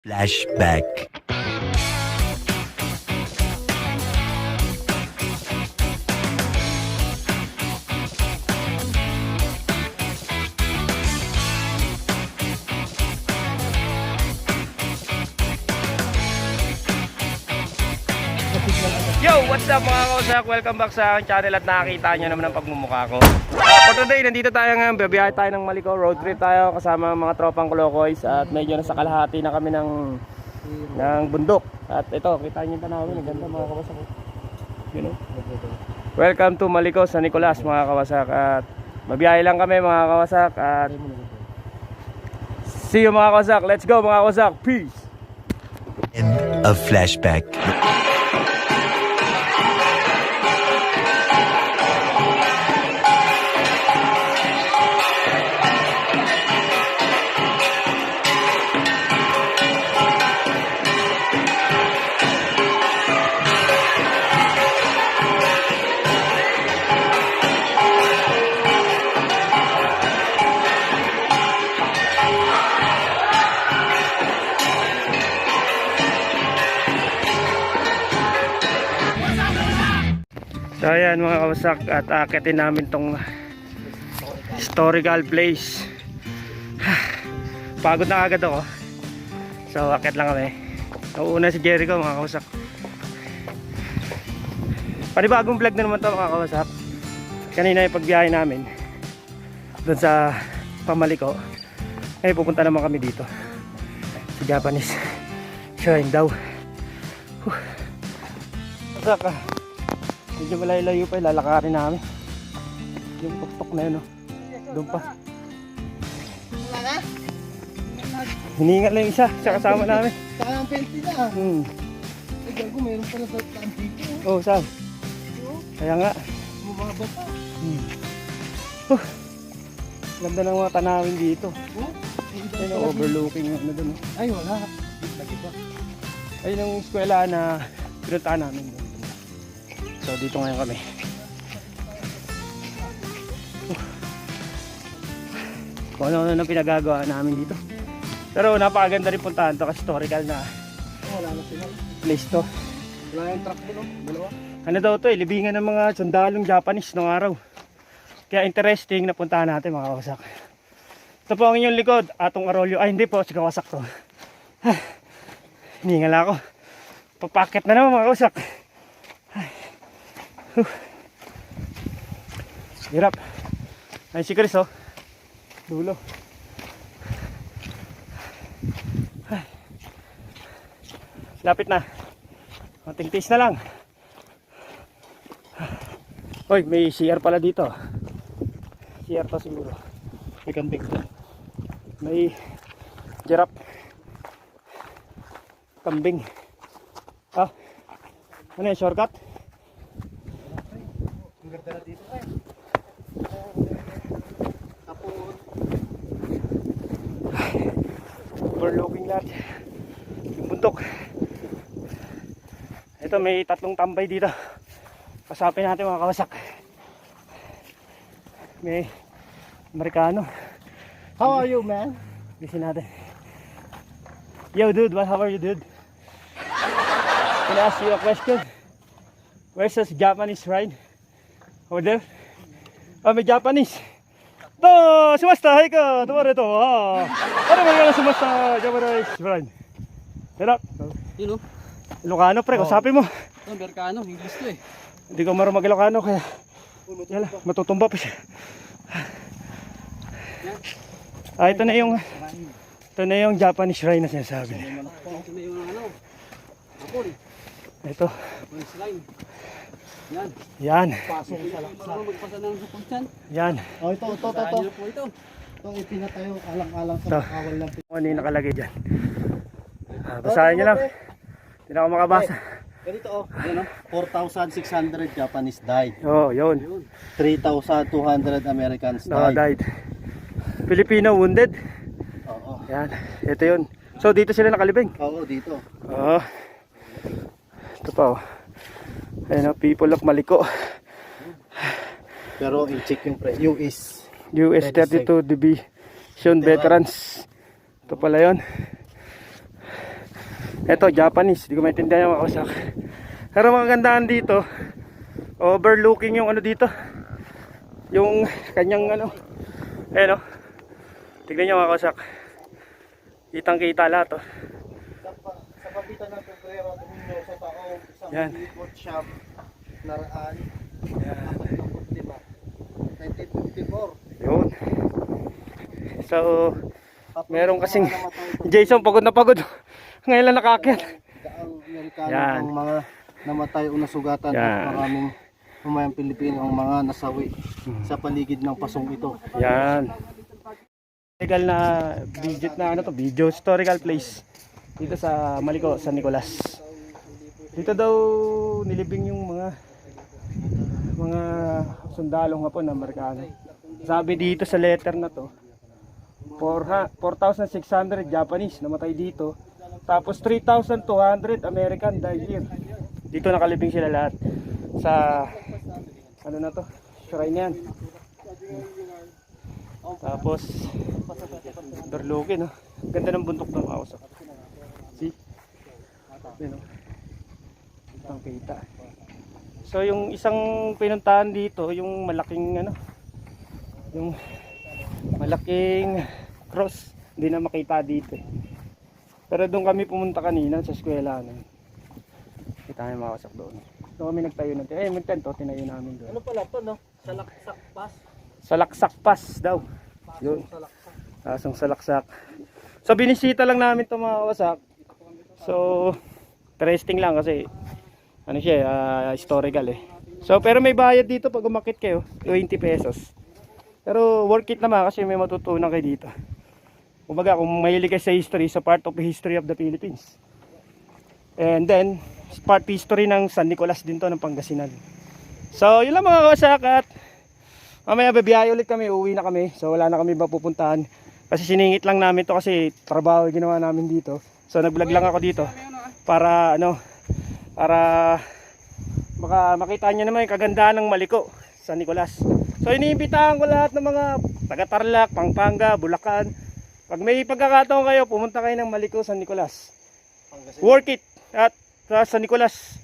Flashback. Yo! What's up mga kausak? Welcome back sa aking channel at nakakita nyo naman ang pagmumukha ko. For today, nandito tayo ngayon. Biyahe tayo ng Maliko. Road trip tayo kasama mga tropang Kolokoys. At medyo nasa kalahati na kami ng bundok. At ito, kita nyo yung tanawin. Ang ganda mga kawasak. You know? Welcome to Maliko sa Nicolas mga kawasak. At mabiyahe lang kami mga kawasak. At see you mga kawasak. Let's go mga kawasak. Peace! End of Flashback. So ayan mga kawasak, at akitin namin tong historical place. Pagod na agad ako. So akit lang kami. Nauuna si Jericho mga kawasak. Panibagong vlog na naman to mga kawasak. Kanina yung pagbiyahe namin doon sa Pamaliko. Ngayon pupunta naman kami dito sa Japanese shrine daw. Kawasak ah, medyo malayo pa, lalakarin namin yung tuktok na yun, no? Doon pa hiningal lang yung isa sa kasama namin. Saka ang 20 na. Ay, gago, mayroon pala sa taan dito. Oo, saan? Kaya nga Bumaba pa. ganda ng mga tanawin dito. Ayun, overlooking yung ano doon, no? Ay, wala. Lagi ba? Ayun yung eskwela na pinuntahan namin. So dito ngayon kami. Kung ano na pinagagawa namin dito. Pero napakaganda rin puntahan to kasi historical na Wala na sila. place to. Wala yung truck ko, no? Dalawa. Ano daw to, libingan ng mga sundalong Japanese noong araw. Kaya interesting na puntahan natin mga kawasak. Ito po ang inyong likod, Atong Arroyo. Ay hindi po, si kawasak to. Hiningal ako. Papakit na naman mga kawasak. Hirap. Ay si Chris, oh. Dulo. Ay. Lapit na. Konting tiis na lang. Hoy, may CR pala dito. CR to siguro. May kambing. May giraffe. Kambing. Ah. Ano yan, shortcut? Ang ganda na dito, eh. Tapos, Overlooking lahat yung bundok. Ito, may tatlong tambay dito. Pasapin natin mga kawasak. May Amerikano. how are you, man? Listen natin. Yo dude, how are you, dude? Can I ask you a question? Where's this Japanese shrine? Over there? Oh, may Japanese. To, sumasta, hai ka, tumare to. Ah. Ano ba yung sumasta Japanese shrine? Hirap. Yun, no? Ilocano pre, usapin mo. Ito, Amerikano. English to, eh. Hindi ko marunong mag-Ilocano kaya yala, matutumba pa siya. Ah, ito na yung Japanese shrine na sinasabi. Ito na yung ano. Apol. Ito. Police line. Yan. Yan. Pasok sa laksa. Parang magpasa ng hukong dyan. Yan. Oh, ito. Saan nyo po ito? Itong ipinatayo alang-alang sa Ito. makawal ng Ano yung nakalagay dyan? Ah, basahin nyo lang. Hindi na ako makabasa. Ganito, oh. Yan, oh. 4,600 Japanese died. Oo, yun. 3,200 Americans No, died. died. Filipino wounded. Oo. Yan. Ito yun. So dito sila nakalibing. Oo, dito. Oo. Ito pa, oh. Ayun, people of Maliko. Pero i-check yung US. US 32 Division Veterans. Ito pala yun. Ito, Japanese. Hindi ko maintindihan yung makawasak. Pero mga gandaan dito, overlooking yung ano dito. Yung kanyang ano. Ayan o. Tignan nyo mga kawasak. Kitang kita lahat o. Sa pagitan ng Pebrero, Domingo, sa taong isang Yan. workshop naraan. Yan. 1954. Yun. So, meron kasing Jason pagod na pagod. Ngayon lang nakaakyat. Daang Amerikano Yan. ang mga namatay o nasugatan Yan. at maraming mamayang Pilipino ang mga nasawi sa paligid ng pasong ito. Yan. Historical na video historical place dito sa Maliko, San Nicolas. Dito daw nilibing yung mga sundalong Hapon na Amerikano. Sabi dito sa letter na to, 4,600 Japanese namatay dito. Tapos 3,200 American died here. Dito nakalibing sila lahat sa ano na to, shrine yan. Tapos overlooking, no? Ganda ng bundok ng Maos. See? Yun, no? Ang kita. So yung isang pinuntahan dito, yung malaking ano, yung malaking cross, hindi na makita dito. Pero doon kami pumunta kanina sa eskwela. Kita namin makawasak doon. Doon kami nagtayo natin. May tento, tinayo namin doon. Ano pala to, no? Salaksak Pass. Salaksak Pass daw. Yun. Asong salaksak. So binisita lang namin ito mga kawasak. So interesting lang kasi ano siya, historical eh. So pero may bayad dito pag umakit kayo, 20 pesos. Pero worth it naman kasi may matutunan kayo dito. Kumbaga kung mahilig kayo sa history, sa part of the history of the Philippines. And then part history ng San Nicolas din to ng Pangasinan. So yun lang mga kawasak, at mamaya babiyahe ulit kami, uwi na kami. So wala na kami mapupuntahan kasi siningit lang namin to kasi trabaho yung ginawa namin dito. So nag-vlog lang ako dito para makita nyo naman yung kagandahan ng Maliko, San Nicolas. So iniimbitahan ko lahat ng mga taga Tarlac, Pampanga, Bulacan. Pag may pagkakataon kayo, pumunta kayo ng Maliko, San Nicolas. Worth it. At sa San Nicolas,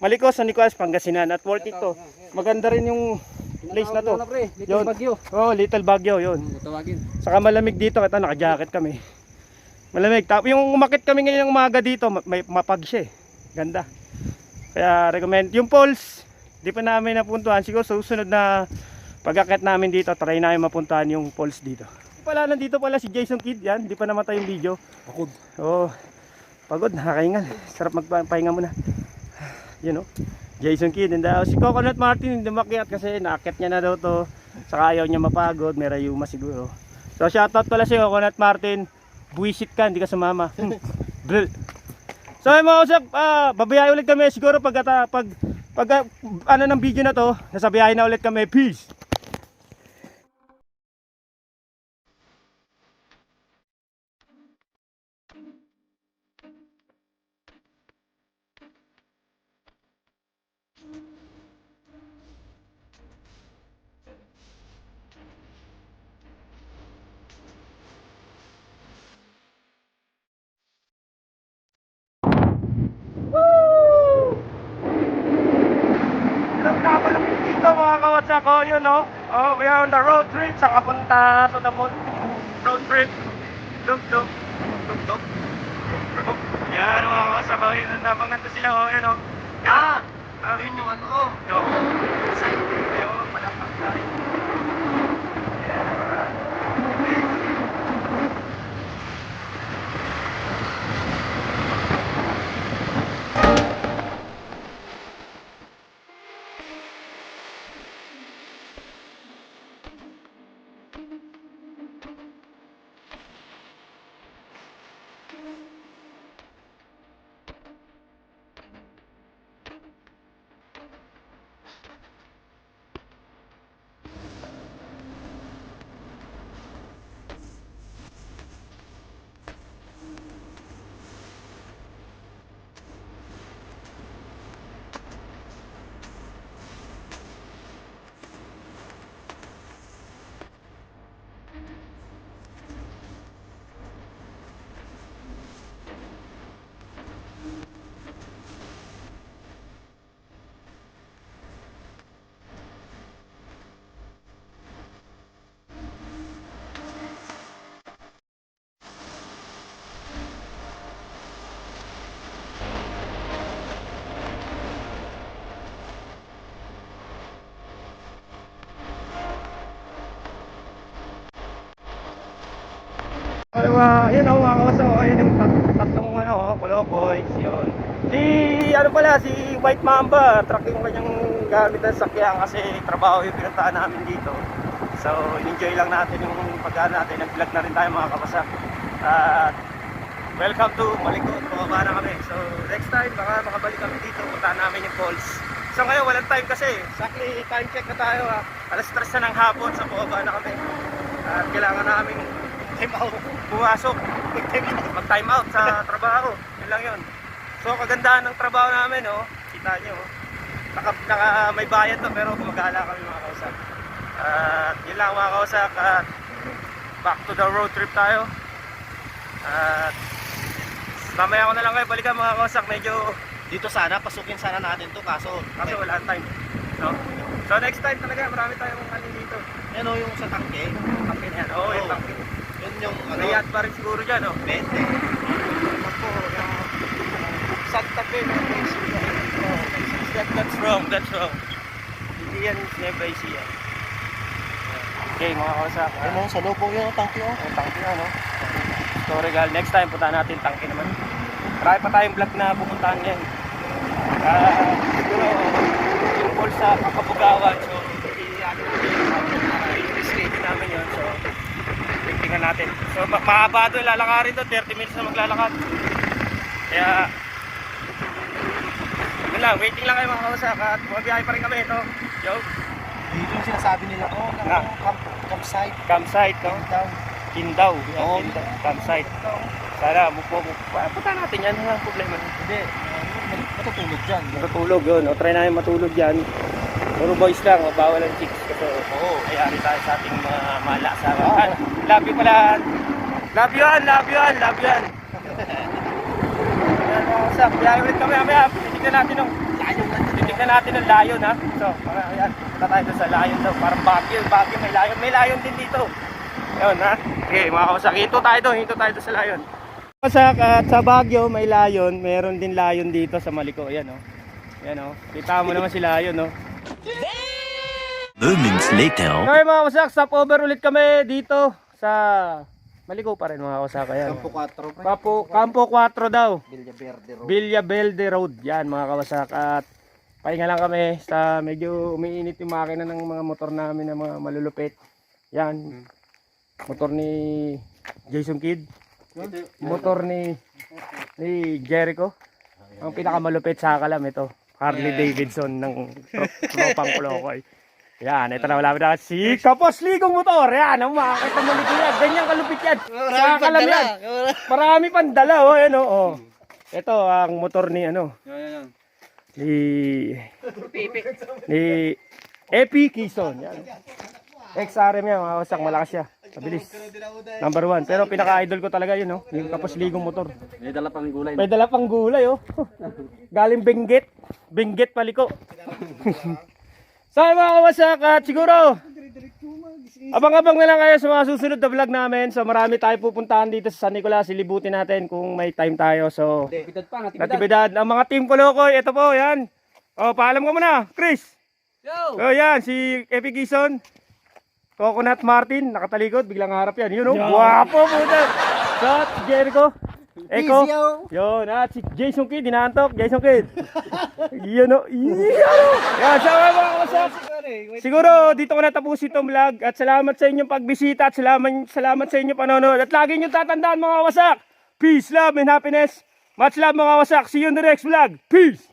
Maliko, San Nicolas, Pangasinan. At worth it to. Maganda rin yung place na to. Little Bagyo. Oh, Little Bagyo, yun. Tawagin. Saka malamig dito, kita naka-jacket kami. Malamig. Tapos yung umakit kami ngayon ng umaga dito, may mapag siya eh. Ganda. Kaya recommend. Yung falls, di pa namin napuntuhan. Siguro susunod na pag-akit namin dito, try namin mapuntahan yung falls dito. Nandito pala si Jason Kidd, yan. Di pa namatay yung video. Pagod. Oh, pagod, nakakaingan. Sarap magpahinga muna. You know, Jason Kidd. And si Coconut Martin hindi makiat kasi naakit niya na daw to. Saka ayaw niya mapagod, may rayuma siguro. So shoutout pala si Coconut Martin. Buwisit ka, hindi ka sumama. Drill. So ay mga usap, babiyahe ulit kami siguro pag ano ng video na to, nasa biyahe na ulit kami. Peace. Nagkabalong dito mga kawatsa ko, yun no? Oh, we are on the road trip sa kapunta sa Damon. Road trip. Dug. Yan mga kawatsa ko, yun nabang nandito sila, oh, yun no? Yun yung ano, yung yung malapang tayo. yun yung tatlong ano, Kolokoy, yun. Si ano pala, si White Mamba, truck yung kanyang gamit ng sakyan kasi trabaho yung pinuntahan namin dito. So, enjoy lang natin yung pagkaan natin. Nag-vlog na rin tayo mga kapasak. At welcome to Malikot, pababa na kami. So, next time, baka makabalik kami dito, puntahan namin yung falls. So ngayon, walang time kasi. Exactly, time check na tayo ha. Alas 3 na ng hapon, sa pababa na kami. At kailangan namin pumasok, mag-time out sa trabaho. Yun lang yun. So kagandahan ng trabaho namin, oh, kita nyo, naka may bayad to pero gumagala kami mga kausak. At yun lang mga kausak, at back to the road trip tayo. At mamaya ko na lang kayo balikan mga kausak, medyo Dito sana, pasukin sana natin to kaso wala time, no? So next time talaga, marami tayong alin dito. yan o yung sa tangke. Tangke na yan, oo, yung tangke. Yun yung Mayat pa rin siguro dyan, oh. 20. Ako, yung Santa Fe, that's wrong, that's wrong. Hindi yan Nueva Ecija. Okay, mga kausak. Ano, sa loob yung tangke o. Yung tangke na, no? So regal, next time puntahan natin tangke naman. Marami pa tayong vlog na pupuntahan ngayon. Siguro yung call sa Kabugawan, so i-ready namin yun. So tingnan natin. So mahaba doon, lalakarin doon, 30 minutes na maglalakad. Kaya yun lang, waiting lang kayo mga kausak. At bumabiyahe pa rin kami ito. Yo, Dito yung sinasabi nila, campsite. campsite, no? Daw. Kindaw. Oo. Kindaw, campsite. Sana, punta natin yan, walang problema. Hindi, matutulog dyan. Matutulog yun, o try namin matulog dyan. Puro boys lang, bawal ang chicks kasi ayari tayo sa ating mga malasaran. Love you pala. Love you yan, love you yan, love you yan. Ayan mga kasap, biyahe ulit kami mamaya. Titignan natin ang layon ha. So, ayan, punta tayo doon sa layon daw. Parang Baguio, may layon din dito. Ayun ha. Okay mga kawasak, hinto tayo doon sa layon. Kawasak, at sa Baguio may layon, meron din layon dito sa Maliko. Ayan o. Ayan o. Kita mo naman si layon o. Moments later. Okay mga kawasak, stop over ulit kami dito sa Maliko pa rin mga kawasak. Ayan. Campo 4 daw. Villaverde Road. Villaverde Road. Yan mga kawasak. At pahinga lang kami sa medyo umiinit yung makina ng mga motor namin na mga malulupit. Yan. Motor ni Jason Kidd. Motor ni Jericho. Ang pinakamalupit sa kalam ito. Harley Davidson ng tropang Kolokoy. Yan, ito na malapit na si Kapos Ligong Motor. Yan, ang makakita mo nito yan. Ganyan kalupit yan. Sa kalam yan. Marami pang dala. Oh, yan, oh. Ito ang motor ni ano. Ni Epi Kison. Yan. XRM yan, mga wasak, malakas siya. Mabilis. Number 1. Pero pinaka-idol ko talaga yun, no? Yung Kapos Ligong Motor. May dala pang gulay. May dala pang gulay, oh. Galing Benguet. Benguet Paliko. So mga kawasak, at siguro abang-abang na lang kayo sa mga susunod na vlog namin. So marami tayo pupuntahan dito sa San Nicolas. Ilibutin natin kung may time tayo. So natibidad. Ang mga team Kolokoy, ito po, yan. O, paalam ka muna, Chris. Yo! O yan, si Epi Gison, Coconut Martin, nakatalikod, biglang harap yan. Yun o, guwapo po dyan. So, si Jericho, Eko, yun, at si Jason Kidd, dinaantok, Jason Kidd. Yun o, yan, sa mga kawasak. Siguro, dito ko natapusin itong vlog. At salamat sa inyong pagbisita at salamat sa inyong panonood. At lagi nyo tatandaan mga kawasak. Peace, love, and happiness. Much love mga kawasak. See you in the next vlog. Peace!